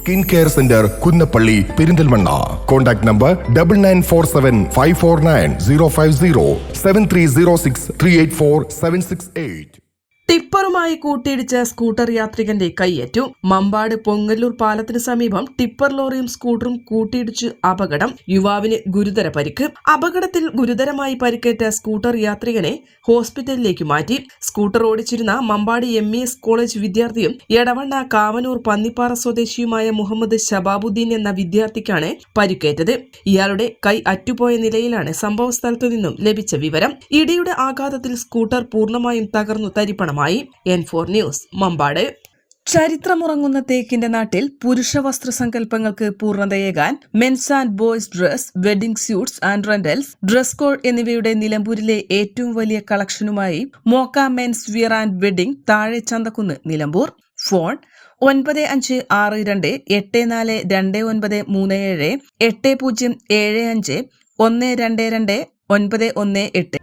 Skin care centre Kunnappally Perinthalmanna. Contact number 9947549050 7306384768. ടിപ്പറുമായി കൂട്ടിയിടിച്ച scooter യാത്രികന്റെ കൈയേറ്റു. മമ്പാട് പൊങ്ങല്ലൂർ പാലത്തിന് സമീപം ടിപ്പർ ലോറിയും സ്കൂട്ടറും കൂട്ടിയിടിച്ച് അപകടം. യുവാവിന് ഗുരുതര പരിക്ക്. അപകടത്തിൽ ഗുരുതരമായി പരിക്കേറ്റ സ്കൂട്ടർ യാത്രികനെ ഹോസ്പിറ്റലിലേക്ക് മാറ്റി. സ്കൂട്ടർ ഓടിച്ചിരുന്ന മമ്പാട് MES കോളേജ് വിദ്യാർത്ഥിയും എടവണ്ണ കാവനൂർ പന്നിപ്പാറ സ്വദേശിയുമായ മുഹമ്മദ് ശബാബുദ്ദീൻ എന്ന വിദ്യാർത്ഥിക്കാണ് പരിക്കേറ്റത്. ഇയാളുടെ കൈ അറ്റുപോയ നിലയിലാണ് സംഭവസ്ഥലത്തു നിന്നും ലഭിച്ച വിവരം. ഇടിയുടെ ആഘാതത്തിൽ സ്കൂട്ടർ പൂർണ്ണമായും തകർന്നു തരിപ്പണമായി. N4 news Mambad. ചരിത്രമുറങ്ങുന്ന തേക്കിന്റെ നാട്ടിൽ പുരുഷ വസ്ത്ര സങ്കല്പങ്ങൾക്ക് പൂർണ്ണതയേകാൻ men's and boys dress, wedding suits and rentals, dress code എന്നിവയുടെ നിലമ്പൂരിലെ ഏറ്റവും വലിയ കളക്ഷനുമായി Mokka men's wear and wedding, താഴെ ചന്തക്കുന്ന്, നിലമ്പൂർ. ഫോൺ 9568422937 8075122918.